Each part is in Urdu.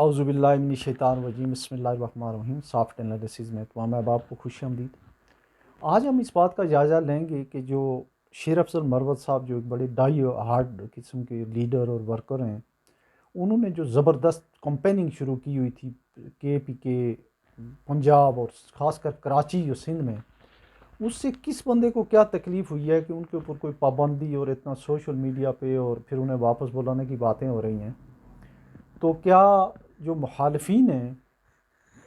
اعوذ باللہ من الشیطان الرجیم، بسم اللہ الرحمن الرحیم۔ سافٹ انالیسز میں تمام احباب کو خوش آمدید۔ آج ہم اس بات کا جائزہ لیں گے کہ جو شیر افضل مروت صاحب جو ایک بڑے ڈائی ہارڈ قسم کے لیڈر اور ورکر ہیں، انہوں نے جو زبردست کمپیننگ شروع کی ہوئی تھی کے پی کے پنجاب اور خاص کر کراچی جو سندھ میں، اس سے کس بندے کو کیا تکلیف ہوئی ہے کہ ان کے اوپر کوئی پابندی اور اتنا سوشل میڈیا پہ اور پھر انہیں واپس بلانے کی باتیں ہو رہی ہیں۔ تو کیا جو مخالفین ہیں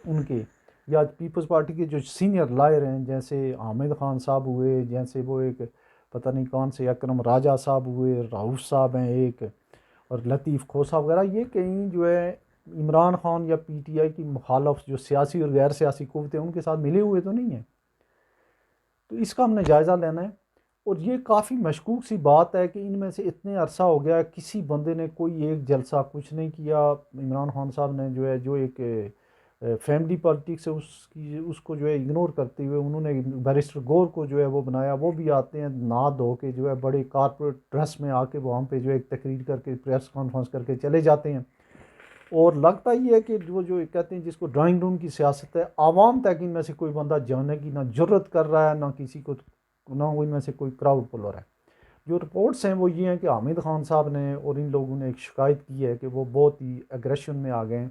ان کے یا پیپلز پارٹی کے جو سینئر لائر ہیں، جیسے حامد خان صاحب ہوئے، جیسے وہ ایک پتہ نہیں کون سے اکرم راجہ صاحب ہوئے، راؤف صاحب ہیں ایک، اور لطیف کھوسہ وغیرہ، یہ کہیں جو ہے عمران خان یا پی ٹی آئی کی مخالف جو سیاسی اور غیر سیاسی قوتیں ان کے ساتھ ملے ہوئے تو نہیں ہیں۔ تو اس کا ہم نے جائزہ لینا ہے، اور یہ کافی مشکوک سی بات ہے کہ ان میں سے اتنے عرصہ ہو گیا کسی بندے نے کوئی ایک جلسہ کچھ نہیں کیا۔ عمران خان صاحب نے جو ہے جو ایک فیملی پالیٹکس ہے اس کو جو ہے اگنور کرتے ہوئے انہوں نے بیرسٹر گور کو جو ہے وہ بنایا، وہ بھی آتے ہیں نہا دھو کے جو ہے بڑے کارپوریٹ ڈریس میں آ کے وہاں پہ جو ہے ایک تقریر کر کے پریس کانفرنس کر کے چلے جاتے ہیں، اور لگتا یہ ہے کہ وہ جو کہتے ہیں جس کو ڈرائنگ روم کی سیاست ہے، عوام تک ان میں سے کوئی بندہ جانے کی نہ جرت کر رہا ہے، نہ کسی کو، نہ ان میں سے کوئی کراؤڈ پلر ہے۔ جو رپورٹس ہیں وہ یہ ہیں کہ حامد خان صاحب نے اور ان لوگوں نے ایک شکایت کی ہے کہ وہ بہت ہی ایگریشن میں آ گئے ہیں،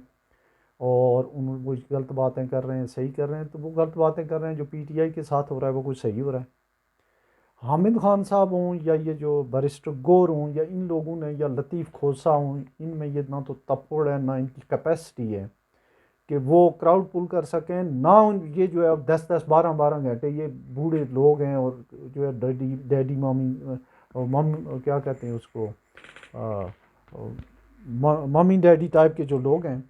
اور وہ غلط باتیں کر رہے ہیں، صحیح کر رہے ہیں، تو وہ غلط باتیں کر رہے ہیں۔ جو پی ٹی آئی کے ساتھ ہو رہا ہے وہ کچھ صحیح ہو رہا ہے۔ حامد خان صاحب ہوں یا یہ جو بیرسٹر گور ہوں یا ان لوگوں نے یا لطیف کھوسہ ہوں، ان میں یہ نہ تو تپڑ ہے نہ ان کی کیپیسٹی ہے کہ وہ کراؤڈ پل کر سکیں، نہ یہ جو ہے اب 10-10 12 گھنٹے یہ بوڑھے لوگ ہیں، اور جو ہے ڈیڈی مامی کیا کہتے ہیں اس کو، مامی ڈیڈی ٹائپ کے جو لوگ ہیں،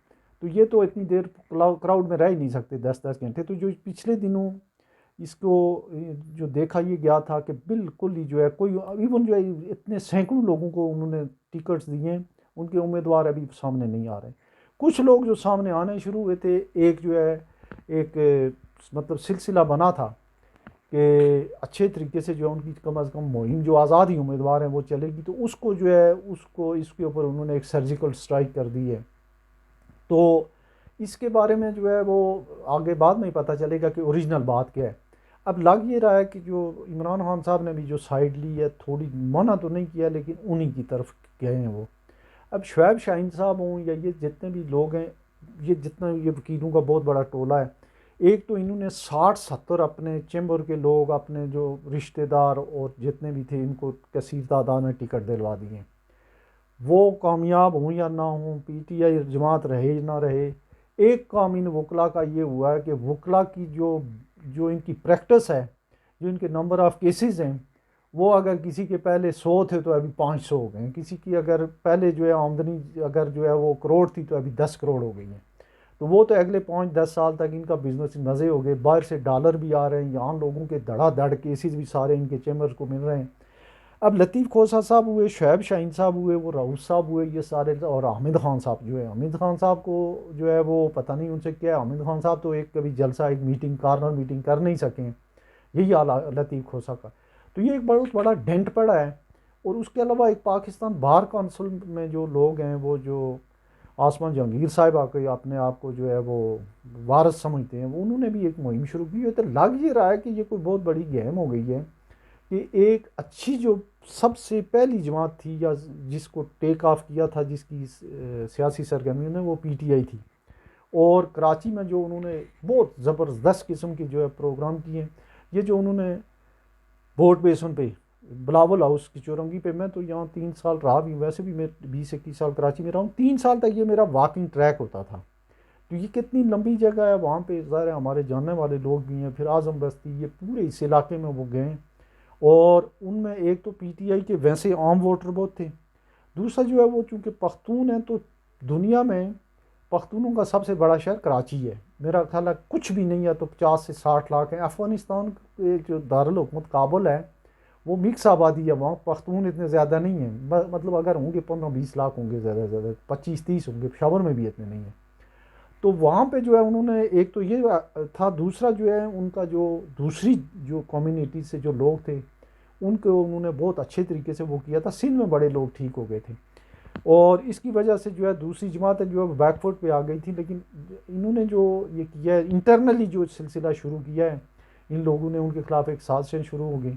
تو یہ تو اتنی دیر کراؤڈ میں رہ ہی نہیں سکتے 10-10 گھنٹے۔ تو جو پچھلے دنوں اس کو جو دیکھا یہ گیا تھا کہ بالکل ہی جو ہے کوئی ایون جو ہے اتنے سینکڑوں لوگوں کو انہوں نے ٹکٹس دیے ہیں، ان کے امیدوار ابھی سامنے نہیں آ رہے۔ کچھ لوگ جو سامنے آنے شروع ہوئے تھے، ایک جو ہے ایک مطلب سلسلہ بنا تھا کہ اچھے طریقے سے جو ہے ان کی کم از کم مہم جو آزادی امیدوار ہیں وہ چلے گی، تو اس کو جو ہے اس کے اوپر انہوں نے ایک سرجیکل سٹرائک کر دی ہے۔ تو اس کے بارے میں جو ہے وہ آگے بعد میں ہی پتہ چلے گا کہ اوریجنل بات کیا ہے۔ اب لگ یہ رہا ہے کہ جو عمران خان صاحب نے بھی جو سائیڈ لی ہے، تھوڑی منع تو نہیں کیا لیکن انہی کی طرف گئے ہیں وہ۔ اب شعیب شاہین صاحب ہوں یا یہ جتنے بھی لوگ ہیں، یہ جتنا یہ وکیلوں کا بہت بڑا ٹولہ ہے، ایک تو انہوں نے 60-70 اپنے چیمبر کے لوگ، اپنے جو رشتہ دار اور جتنے بھی تھے، ان کو کثیر تعداد میں ٹکٹ دلوا دیے۔ وہ کامیاب ہوں یا نہ ہوں، پی ٹی آئی جماعت رہے یا نہ رہے، ایک کام ان وکلا کا یہ ہوا ہے کہ وکلا کی جو ان کی پریکٹس ہے، جو ان کے نمبر آف کیسز ہیں، وہ اگر کسی کے پہلے 100 تھے تو ابھی 500 ہو گئے ہیں، کسی کی اگر پہلے جو ہے آمدنی اگر جو ہے وہ کروڑ تھی تو ابھی 10 کروڑ ہو گئی ہیں۔ تو وہ تو اگلے 5-10 سال تک ان کا بزنس مزے ہو گئے، باہر سے ڈالر بھی آ رہے ہیں، یہاں لوگوں کے دھڑا دھڑ کیسز بھی سارے ان کے چیمبر کو مل رہے ہیں۔ اب لطیف کھوسہ صاحب ہوئے، شعیب شاہین صاحب ہوئے، وہ راؤف صاحب ہوئے، یہ سارے، اور حامد خان صاحب جو ہے، حامد خان صاحب کو جو ہے وہ پتہ نہیں ان سے کیا ہے۔ حامد خان صاحب تو ایک کبھی جلسہ، ایک میٹنگ، کارنر میٹنگ کر نہیں سکے ہیں، یہی حال لطیف کھوسہ کا۔ تو یہ ایک بہت بڑا ڈینٹ پڑا ہے۔ اور اس کے علاوہ ایک پاکستان بار کونسل میں جو لوگ ہیں، وہ جو آسمان جہانگیر صاحب اپنے آپ کو جو ہے وہ وارث سمجھتے ہیں، وہ انہوں نے بھی ایک مہم شروع کی ہے۔ تو لگ یہ رہا ہے کہ یہ کوئی بہت بڑی گیم ہو گئی ہے کہ ایک اچھی جو سب سے پہلی جماعت تھی یا جس کو ٹیک آف کیا تھا، جس کی سیاسی سرگرمی نے، وہ پی ٹی آئی تھی، اور کراچی میں جو انہوں نے بہت زبردست قسم کے جو ہے پروگرام کیے ہیں، یہ جو انہوں نے بورڈ بیسن پہ بلاول ہاؤس کی چورنگی پہ، میں تو یہاں 3 سال رہا بھی ہوں، ویسے بھی میں 20-21 سال کراچی میں رہا ہوں، 3 سال تک یہ میرا واکنگ ٹریک ہوتا تھا۔ تو یہ کتنی لمبی جگہ ہے، وہاں پہ ظاہر ہے ہمارے جاننے والے لوگ بھی ہیں، پھر اعظم بستی، یہ پورے اس علاقے میں وہ گئے، اور ان میں ایک تو پی ٹی آئی کے ویسے عام ووٹر بہت تھے، دوسرا جو ہے وہ چونکہ پختون ہیں، تو دنیا میں پختونوں کا سب سے بڑا شہر کراچی ہے، میرا خیال ہے کچھ بھی نہیں ہے تو 50 سے 60 لاکھ ہیں۔ افغانستان کے جو دارالحکومت کابل ہے، وہ مکس آبادی ہے، وہاں پختون اتنے زیادہ نہیں ہیں، مطلب اگر ہوں گے 15-20 لاکھ ہوں گے، زیادہ سے زیادہ 25-30 ہوں گے، پشاور میں بھی اتنے نہیں ہیں۔ تو وہاں پہ جو ہے انہوں نے ایک تو یہ تھا، دوسرا جو ہے ان کا جو دوسری جو کمیونٹی سے جو لوگ تھے، ان کو انہوں نے بہت اچھے طریقے سے وہ کیا تھا۔ سندھ میں بڑے لوگ ٹھیک ہو گئے تھے۔ اور اس کی وجہ سے جو ہے دوسری جماعتیں جو ہے بیک فوٹ پہ آ گئی تھیں، لیکن انہوں نے جو یہ کیا ہے انٹرنلی جو سلسلہ شروع کیا ہے، ان لوگوں نے ان کے خلاف ایک سازشیں شروع ہو گئی،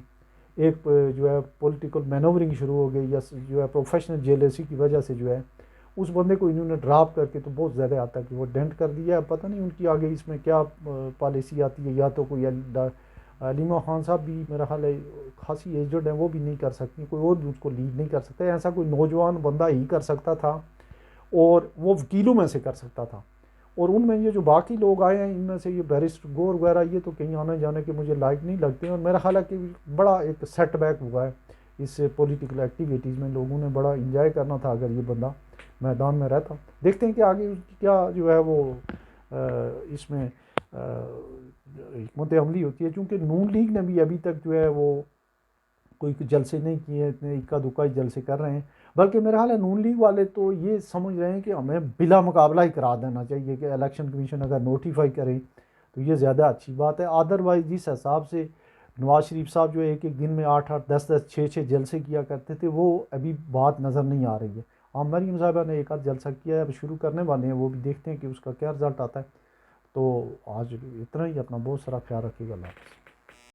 ایک جو ہے پولیٹیکل مینورنگ شروع ہو گئی، یا جو ہے پروفیشنل جیلیسی کی وجہ سے جو ہے اس بندے کو انہوں نے ڈراپ کر کے تو بہت زیادہ آتا کہ وہ ڈینٹ کر دیا ہے. پتہ نہیں ان کی آگے اس میں کیا پالیسی آتی ہے، یا تو کوئی علیمہ خان صاحب بھی میرا خیال ہے خاصی ایجڈ ہیں، وہ بھی نہیں کر سکتی، کوئی اور بھی اس کو لیڈ نہیں کر سکتا. ایسا کوئی نوجوان بندہ ہی کر سکتا تھا، اور وہ وکیلوں میں سے کر سکتا تھا. اور ان میں یہ جو باقی لوگ آئے ہیں ان میں سے یہ بیرسٹر گور وغیرہ یہ تو کہیں آنے جانے کے مجھے لائق نہیں لگتے ہیں. اور میرا خیال ہے کہ بڑا ایک سیٹ بیک ہوا ہے اس پولیٹیکل ایکٹیویٹیز میں. لوگوں نے بڑا انجوائے کرنا تھا اگر یہ بندہ میدان میں رہتا. دیکھتے ہیں کہ آگے اس کی کیا جو ہے وہ اس میں حکمت عملی ہوتی ہے، چونکہ نون لیگ نے بھی ابھی تک جو ہے وہ کوئی جلسے نہیں کیے ہیں، اتنے اکا دکا جلسے کر رہے ہیں. بلکہ میرا حال ہے نون لیگ والے تو یہ سمجھ رہے ہیں کہ ہمیں بلا مقابلہ ہی کرا دینا چاہیے، کہ الیکشن کمیشن اگر نوٹیفائی کریں تو یہ زیادہ اچھی بات ہے. ادروائز جس حساب سے نواز شریف صاحب جو ایک ایک دن میں 8-8 10-10 6-6 جلسے کیا کرتے تھے، وہ ابھی بات نظر نہیں آ رہی ہے. مریم صاحبہ نے ایک آدھ جلسہ کیا ہے، اب شروع کرنے والے ہیں، وہ بھی دیکھتے ہیں کہ اس کا کیا رزلٹ آتا ہے. تو آج اتنا ہی، اپنا بہت سارا خیال رکھیے گا. اللہ حافظ.